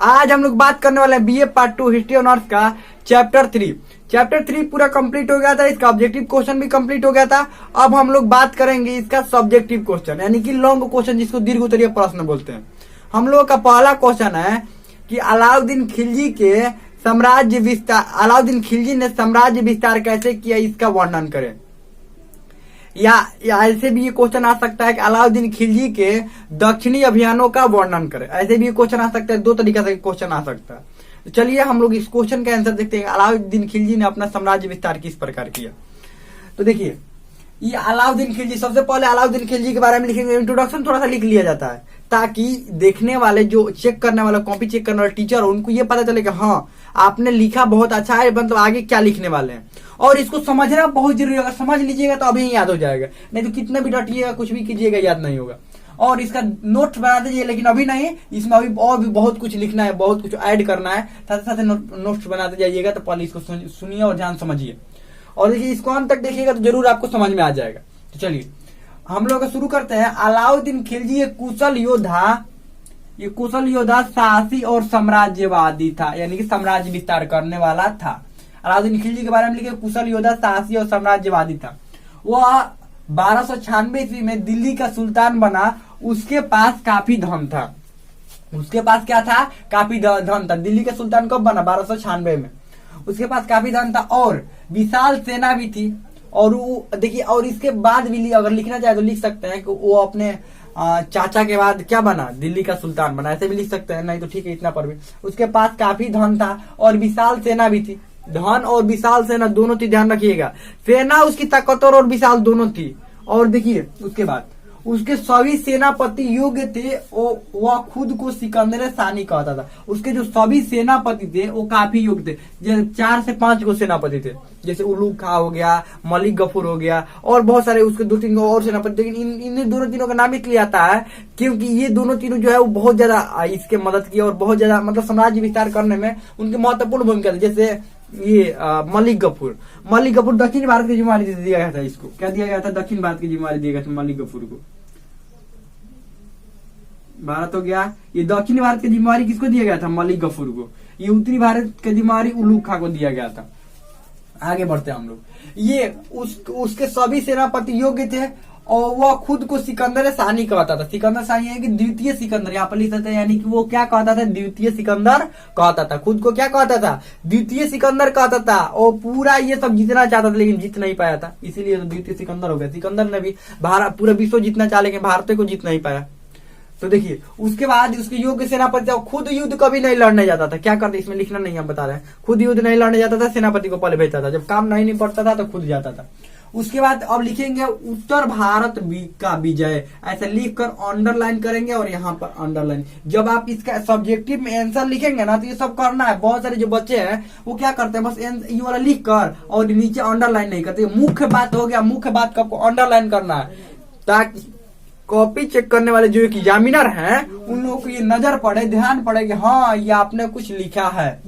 आज हम लोग बात करने वाले हैं बीए पार्ट 2 हिस्ट्री ऑनर्स का चैप्टर 3 पूरा कंप्लीट हो गया था। इसका ऑब्जेक्टिव क्वेश्चन भी कंप्लीट हो गया था। अब हम लोग बात करेंगे इसका सब्जेक्टिव क्वेश्चन यानी कि लॉन्ग क्वेश्चन, जिसको दीर्घ उत्तरीय प्रश्न बोलते हैं। हम लोग का पहला क्वेश्चन है कि अलाउद्दीन खिलजी ने साम्राज्य विस्तार कैसे किया, इसका वर्णन करें। या ऐसे भी ये क्वेश्चन आ सकता है कि अलाउद्दीन खिलजी के दक्षिणी अभियानों का वर्णन करें। ऐसे भी ये क्वेश्चन आ सकता है, दो तरीका से क्वेश्चन आ सकता है। तो चलिए हम लोग इस क्वेश्चन का आंसर देखते हैं। अलाउद्दीन खिलजी ने अपना साम्राज्य विस्तार किस प्रकार किया। तो देखिए ये अलाउद्दीन खिलजी, सबसे पहले अलाउद्दीन खिलजी के बारे में लिखेंगे। इंट्रोडक्शन थोड़ा सा लिख लिया जाता है ताकि देखने वाले, जो चेक करने वाले, कॉपी चेक करने वाले टीचर हो, उनको ये पता चले कि हाँ आपने लिखा बहुत अच्छा है, मतलब आगे क्या लिखने वाले हैं। और इसको समझना बहुत जरूरी है। अगर समझ लीजिएगा तो अभी याद हो जाएगा, नहीं तो कितने भी रटिएगा कुछ भी कीजिएगा याद नहीं होगा। और इसका नोट बना दीजिए, लेकिन अभी नहीं, इसमें अभी और भी बहुत कुछ लिखना है, बहुत कुछ ऐड करना है, साथ साथ नोट्स बनाते जाइएगा। तो पहले इसको सुनिए और ध्यान समझिए, और देखिए इसको अंत तक देखिएगा तो जरूर आपको समझ में आ जाएगा। तो चलिए हम लोग शुरू करते हैं। अलाउद्दीन खिलजी एक कुशल योद्धा, साहसी और साम्राज्यवादी था, यानी कि साम्राज्य विस्तार करने वाला था। अलाउद्दीन खिलजी के बारे में लिखे कुशल योद्धा, साहसी और साम्राज्यवादी था। वह 1296 ईस्वी में दिल्ली का सुल्तान बना। उसके पास काफी धन था। उसके पास क्या था? काफी धन था। दिल्ली का सुल्तान कब बना? 1296 में। उसके पास काफी धन था और विशाल सेना भी थी। और देखिए, और इसके बाद भी अगर लिखना चाहे तो लिख सकते हैं कि वो अपने चाचा के बाद क्या बना? दिल्ली का सुल्तान बना। ऐसे भी लिख सकते हैं, नहीं तो ठीक है इतना पर भी। उसके पास काफी धन था और विशाल सेना भी थी। धन और विशाल सेना दोनों थी, ध्यान रखिएगा। सेना उसकी ताकतवर और विशाल दोनों थी। और देखिए उसके बाद उसके सभी सेनापति योग्य थे। वह खुद को सिकंदर सानी कहता था। उसके जो सभी सेनापति थे वो काफी योग्य थे। जैसे 4 से 5 को सेनापति थे, जैसे उलूग खां हो गया, मलिक गफूर हो गया, और बहुत सारे उसके 2-3 और सेनापति। लेकिन इन दोनों तीनों का नाम इसलिए आता है क्योंकि ये दोनों तीनों जो है वो बहुत ज्यादा इसके मदद की और बहुत ज्यादा मतलब साम्राज्य विस्तार करने में उनकी महत्वपूर्ण भूमिका थी। जैसे ये मलिक गफूर दक्षिण भारत की जिम्मेवारी दिया गया था। इसको क्या दिया गया था? दक्षिण भारत की जिम्मेवारी दिया गया था मलिक गफूर को। भारत हो गया। ये दक्षिण भारत की जिम्मेवारी किसको दिया गया था? मलिक गफूर को। ये उत्तरी भारत की जिम्मेवारी उलूग खां को दिया गया था। आगे बढ़ते हैं हम लोग। ये उसके सभी सेनापति योग्य थे और वह खुद को सिकंदर सानी कहता था। सिकंदर सानी है कि द्वितीय सिकंदर, यहाँ पर लिख सकते हैं, यानी कि वो क्या कहता था? द्वितीय सिकंदर कहता था। खुद को क्या कहता था? द्वितीय सिकंदर कहता था। और पूरा ये सब जीतना चाहता था लेकिन जीत नहीं पाया था, इसीलिए तो द्वितीय सिकंदर हो गया। सिकंदर ने भी भारत पूरा विश्व जीतना चाहा लेकिन भारत को जीत नहीं पाया। तो देखिए उसके बाद उसके योग्य सेनापति खुद युद्ध कभी नहीं लड़ने जाता था। क्या करते? इसमें लिखना नहीं, हम बता रहे हैं। खुद युद्ध नहीं लड़ने जाता था, सेनापति को पहले भेजता था। जब काम नहीं पड़ता था तो खुद जाता था। उसके बाद अब लिखेंगे उत्तर भारत का विजय, ऐसा लिखकर अंडरलाइन करेंगे और यहाँ पर अंडरलाइन। जब आप इसका सब्जेक्टिव में आंसर लिखेंगे ना तो ये सब करना है। बहुत सारे जो बच्चे हैं वो क्या करते हैं, बस ये वाला लिख कर और नीचे अंडरलाइन नहीं करते। मुख्य बात हो गया, मुख्य बात को आपको अंडरलाइन करना है ताकि कॉपी चेक करने वाले जो एग्जामिनर हैं उन लोगों को ये नजर पड़े, ध्यान पड़े कि हाँ ये आपने कुछ लिखा है।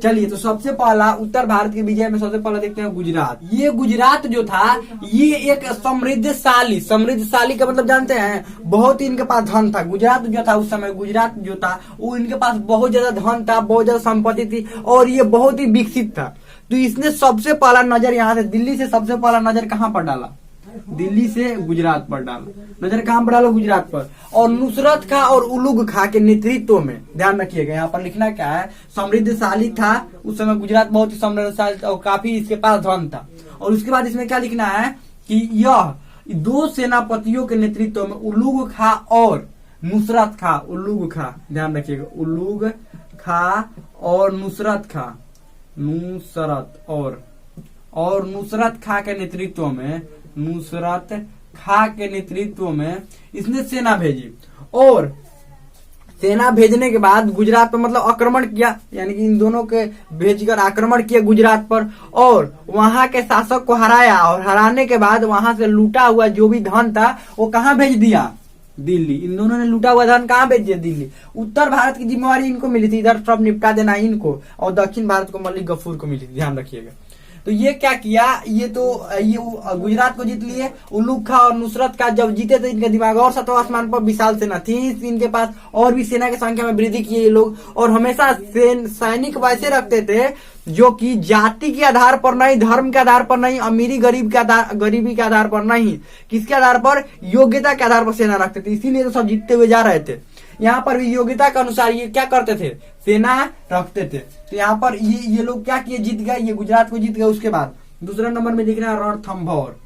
चलिए तो सबसे पहला उत्तर भारत के विजय में सबसे पहले देखते हैं गुजरात। ये गुजरात जो था ये एक समृद्धशाली का मतलब जानते हैं, बहुत ही इनके पास धन था। गुजरात जो था उस समय, गुजरात जो था वो इनके पास बहुत ज्यादा धन था, बहुत ज्यादा संपत्ति थी और ये बहुत ही विकसित था। तो इसने सबसे पहला नजर यहाँ से दिल्ली से सबसे पहला नजर कहाँ पर डाला? दिल्ली से गुजरात पर डाला। नजर कहां पर डाला? गुजरात पर। और नुसरत खां और उलूग खां के नेतृत्व में, ध्यान रखिएगा यहाँ पर लिखना क्या है, समृद्धशाली था उस समय गुजरात, बहुत ही समृद्धशाली था और काफी इसके पास धन था। और उसके बाद इसमें क्या लिखना है कि यह 2 सेनापतियों के नेतृत्व में उलूग खां और नुसरत खां, उलूग खां ध्यान रखिएगा, उलूग खां और नुसरत खां, और नुसरत खां के नेतृत्व में, नुसरत खां के नेतृत्व में इसने सेना भेजी। और सेना भेजने के बाद गुजरात पर मतलब आक्रमण किया, यानी कि इन दोनों के भेजकर आक्रमण किया गुजरात पर और वहां के शासक को हराया। और हराने के बाद वहां से लूटा हुआ जो भी धन था वो कहां भेज दिया? दिल्ली। इन दोनों ने लूटा हुआ धन कहां भेज दिया? दिल्ली। उत्तर भारत की जिम्मेवारी इनको मिली थी, इधर सब निपटा देना इनको, और दक्षिण भारत को मलिक गफूर को मिली थी, ध्यान रखिएगा। तो ये क्या किया, ये गुजरात को जीत लिए। उल्लू खां और नुसरत खां जब जीते थे इनका दिमाग और सातवां आसमान पर विशाल सेना थी इनके पास, और भी सेना की संख्या में वृद्धि की ये लोग। और हमेशा सैनिक वैसे रखते थे जो कि जाति के आधार पर नहीं, धर्म के आधार पर नहीं, अमीरी गरीबी के आधार पर नहीं, किसके आधार पर, योग्यता के आधार पर सेना रखते थे। इसीलिए तो सब जीतते हुए जा रहे थे। यहाँ पर भी योग्यता के अनुसार ये क्या करते थे, सेना रखते थे। तो यहाँ पर ये लोग क्या किए, जीत गए, ये गुजरात को जीत गए। उसके बाद दूसरा नंबर में लिखना है रणथंभौर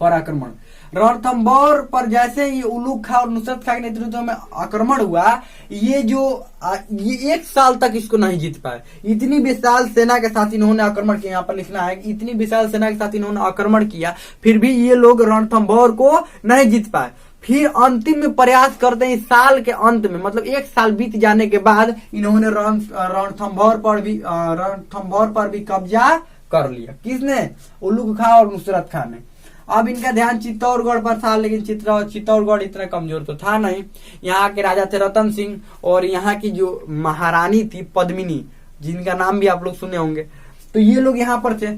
पर आक्रमण। रणथंभौर पर जैसे ये उल्लू खां और नुसरत खां के नेतृत्व में आक्रमण हुआ, ये 1 साल तक इसको नहीं जीत पाए। इतनी विशाल सेना के साथ इन्होंने आक्रमण किया, यहाँ पर लिखना है इतनी विशाल सेना के साथ इन्होंने आक्रमण किया, फिर भी ये लोग रणथंभौर को नहीं जीत पाए। फिर अंतिम में प्रयास करते हैं, इस साल के अंत में, मतलब 1 साल बीत जाने के बाद इन्होंने रणथंभौर पर भी कब्जा कर लिया। किसने, उल्लू खां और नुसरत खां ने। अब इनका ध्यान चित्तौड़गढ़ पर था, लेकिन चित्तौड़गढ़ इतना कमजोर तो था नहीं। यहाँ के राजा थे रतन सिंह, और यहाँ की जो महारानी थी पद्मिनी, जिनका नाम भी आप लोग सुने होंगे, तो ये लोग यहाँ पर थे।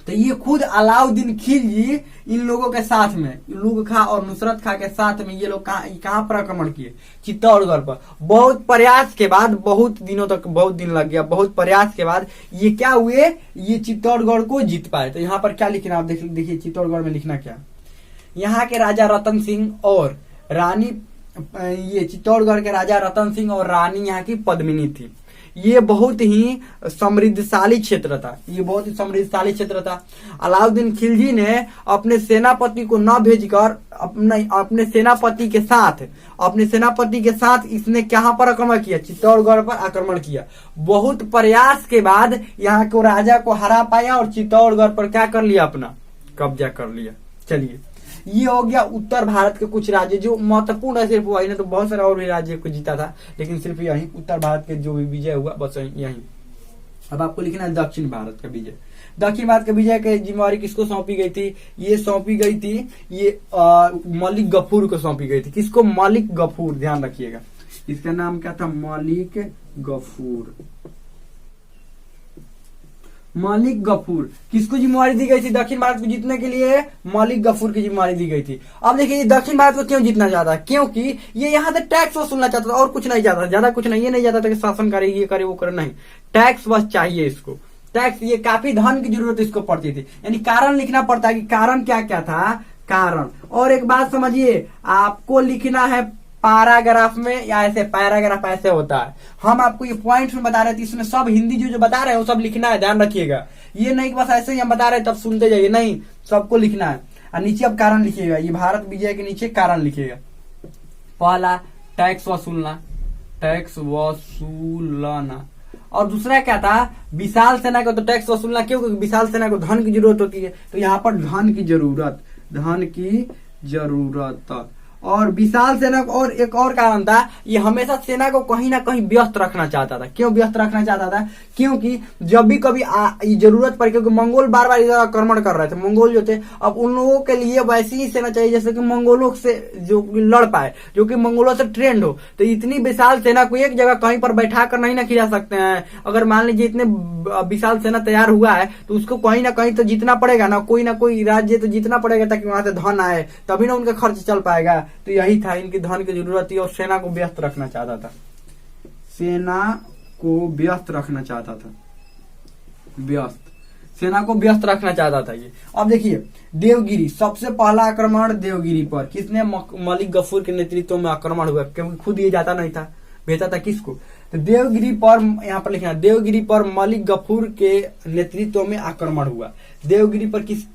तो ये खुद अलाउद्दीन खिलजी इन लोगों के साथ में, उल्लू खां और नुसरत खां के साथ में ये लोग कहाँ पर आक्रमण किए, चित्तौड़गढ़ पर। बहुत प्रयास के बाद, बहुत दिनों तक, बहुत दिन लग गया, बहुत प्रयास के बाद ये क्या हुए, ये चित्तौड़गढ़ को जीत पाए। तो यहाँ पर क्या लिखना, आप देखिए चित्तौड़गढ़ में लिखना क्या, यहाँ के राजा रतन सिंह और रानी, ये चित्तौड़गढ़ के राजा रतन सिंह और रानी यहाँ की पद्मिनी थी। ये बहुत ही समृद्धशाली क्षेत्र था, ये बहुत ही समृद्धशाली क्षेत्र था। अलाउद्दीन खिलजी ने अपने सेनापति को न भेजकर अपने सेनापति के साथ इसने कहां पर आक्रमण किया, चित्तौड़गढ़ पर आक्रमण किया। बहुत प्रयास के बाद यहाँ को राजा को हरा पाया और चित्तौड़गढ़ पर क्या कर लिया, अपना कब्जा कर लिया। चलिए, ये हो गया उत्तर भारत के कुछ राज्य जो महत्वपूर्ण है। सिर्फ वही ने तो बहुत सारे और भी राज्य को जीता था, लेकिन सिर्फ यही उत्तर भारत के जो भी विजय हुआ बस यही। अब आपको लिखना है दक्षिण भारत का विजय। दक्षिण भारत के विजय की जिम्मेवारी किसको सौंपी गई थी, ये सौंपी गई थी, ये मलिक गफूर को सौंपी गई थी। किसको, मलिक गफूर, ध्यान रखिएगा, इसका नाम क्या था, मलिक गफूर। मलिक गफूर किसको जिम्मेवारी दी गई थी, दक्षिण भारत को जीतने के लिए मलिक गफूर की जिम्मेवारी दी गई थी। अब देखिए, दक्षिण भारत को क्यों जीतना चाहता, क्योंकि ये यहाँ से टैक्स वसूलना चाहता था, और कुछ नहीं चाहता, ज्यादा कुछ नहीं। ये नहीं चाहता था कि शासन करे, ये करे, वो करे, नहीं, टैक्स बस चाहिए इसको, टैक्स। ये काफी धन की जरूरत इसको पड़ती थी, यानी कारण लिखना पड़ता है कि कारण क्या क्या था, कारण। और एक बात समझिए, आपको लिखना है पैराग्राफ में, या ऐसे पैराग्राफ ऐसे होता है। हम आपको ये पॉइंट्स में बता रहे थे, इसमें सब हिंदी जो बता रहे हैं वो सब लिखना है, ध्यान रखिएगा। ये नहीं कि बस ऐसे ही हम बता रहे हैं तब सुनते जाइए, नहीं, सबको लिखना है। और नीचे अब कारण लिखिएगा, ये भारत विजय के नीचे कारण लिखिएगा। पहला, टैक्स वसूलना, टैक्स वसूलना। और दूसरा क्या था, विशाल सेना को तो टैक्स वसूलना, क्योंकि विशाल सेना को धन की जरूरत होती है, तो यहाँ पर धन की जरूरत। और विशाल सेना को, और एक और कारण था, ये हमेशा सेना को कहीं ना कहीं व्यस्त रखना चाहता था। क्यों व्यस्त रखना चाहता था, क्योंकि जब भी कभी जरूरत पड़ी, क्योंकि मंगोल बार बार इधर आक्रमण कर रहे थे, मंगोल जो थे, अब उन लोगों के लिए वैसी ही सेना चाहिए जैसे कि मंगोलों से जो लड़ पाए, जो कि मंगोलों से ट्रेंड हो। तो इतनी विशाल सेना को एक जगह कहीं पर बैठा कर नहीं ना खिला सकते हैं। अगर मान लीजिए इतने विशाल सेना तैयार हुआ है, तो उसको कहीं ना कहीं तो जीतना पड़ेगा ना, कोई ना कोई राज्य तो जीतना पड़ेगा, ताकि वहां से धन आए, तभी ना उनका खर्च चल पाएगा। तो यही था, इनकी धन की जरूरत थी और सेना को व्यस्त रखना चाहता था, सेना को व्यस्त रखना चाहता था ये। अब देखिए, देवगिरी, सबसे पहला आक्रमण देवगिरी पर किसने, मलिक गफूर के नेतृत्व में आक्रमण हुआ, क्योंकि खुद ये जाता नहीं था, भेजा था किसको, तो देवगिरी पर, यहाँ पर लिखना, देवगिरी पर मलिक गफूर के नेतृत्व में आक्रमण हुआ। देवगिरी पर किसके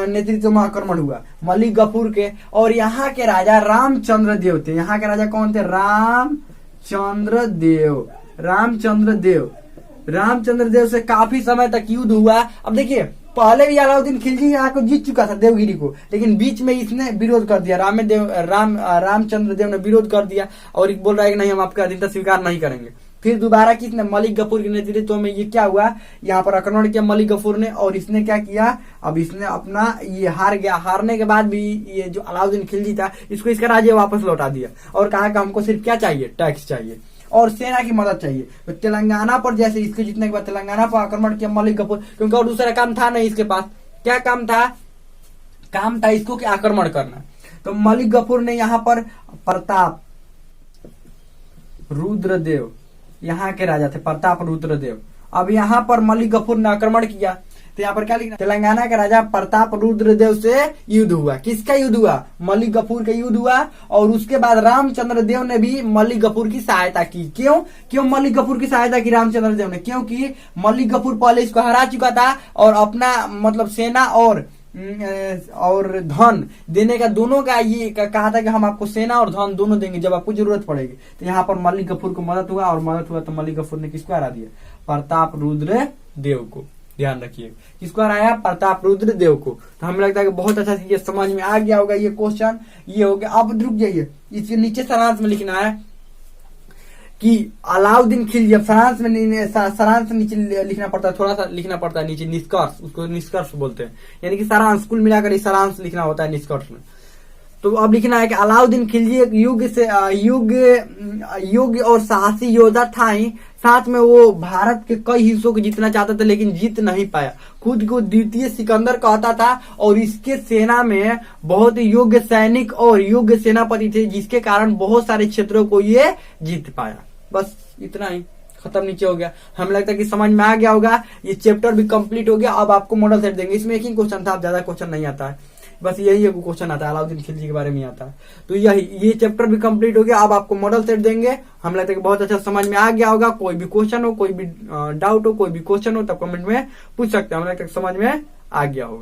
नेतृत्व में आक्रमण हुआ, मलिक गफूर के। और यहाँ के राजा रामचंद्र देव थे। यहाँ के राजा कौन थे, रामचंद्र देव से काफी समय तक युद्ध हुआ। अब देखिए, पहले भी अलाउद्दीन खिलजी यहाँ को जीत चुका था देवगिरी को, लेकिन बीच में इसने विरोध कर दिया, रामचंद्र देव ने विरोध कर दिया और बोल रहा है कि नहीं, हम आपका अधीनता स्वीकार नहीं करेंगे। फिर दोबारा किसने, मलिक गफूर के नेतृत्व में ये क्या हुआ, यहाँ पर आक्रमण किया मलिक गफूर ने, और इसने क्या किया, अब इसने अपना ये हार गया, हारने के बाद भी ये जो अलाउद्दीन खिलजी था इसको इसका राज्य वापस लौटा दिया और कहा कि हमको सिर्फ क्या चाहिए, टैक्स चाहिए और सेना की मदद चाहिए। तो तेलंगाना पर जैसे इसके जीतने के बाद तेलंगाना पर आक्रमण किया मलिक गफूर, क्योंकि और दूसरा काम था नहीं इसके पास। क्या काम था, काम था इसको कि आक्रमण करना। तो मलिक गफूर ने यहाँ पर प्रताप रुद्रदेव, यहाँ के राजा थे प्रताप रुद्रदेव। अब यहाँ पर मलिक गफूर ने आक्रमण किया, तो यहाँ पर क्या लिखना, तेलंगाना के राजा प्रताप रुद्रदेव से युद्ध हुआ। किसका युद्ध हुआ, मलिक गफूर का युद्ध हुआ। और उसके बाद रामचंद्र देव ने भी मलिक गफूर की सहायता की। क्यों मलिक गफूर की सहायता की रामचंद्र देव ने, क्योंकि मलिक गफूर पहले इसको हरा चुका था और अपना मतलब सेना और धन देने का, दोनों का ये कहा था कि हम आपको सेना और धन दोनों देंगे जब आपको जरूरत पड़ेगी। तो यहाँ पर मलिक गफूर को मदद हुआ, और मदद हुआ तो मलिक गफूर ने किसको हरा दिया, प्रताप रुद्र देव को। ध्यान रखिए किसको हराया, प्रताप रुद्र देव को। तो हमें लगता है कि बहुत अच्छा ये समझ में आ गया होगा ये क्वेश्चन। ये हो गया। अब रुक जाइए, इसके नीचे सारांश में लिखना है कि अलाउद्दीन खिलजी, सारांश में सारांश नीचे लिखना पड़ता है, थोड़ा सा लिखना पड़ता है नीचे, निष्कर्ष, उसको निष्कर्ष बोलते हैं, यानी कि सारांश कुल मिलाकर सारांश लिखना होता है निष्कर्ष में। तो अब लिखना है कि अलाउद्दीन खिलजी एक युग और साहसी योद्धा था ही, साथ में वो भारत के कई हिस्सों को जीतना चाहता था लेकिन जीत नहीं पाया। खुद को द्वितीय सिकंदर कहता था और इसके सेना में बहुत योग्य सैनिक और योग्य सेनापति थे, जिसके कारण बहुत सारे क्षेत्रों को ये जीत पाया। बस इतना ही, खत्म, नीचे हो गया। हमें लगता है कि समझ में आ गया होगा। ये चैप्टर भी कंप्लीट हो गया। अब आपको मॉडल सेट देंगे, इसमें एक ही क्वेश्चन था, अब ज्यादा क्वेश्चन नहीं आता है, बस यही एक क्वेश्चन आता है, अलाउद्दीन खिलजी के बारे में आता है। तो ये चैप्टर भी कंप्लीट हो गया। अब आपको मॉडल सेट देंगे। हमें लगता है कि बहुत अच्छा समझ में आ गया होगा। कोई भी क्वेश्चन हो, कोई भी डाउट हो, कोई भी क्वेश्चन हो, तब कमेंट में पूछ सकते हैं। हमें लगता है समझ में आ गया होगा।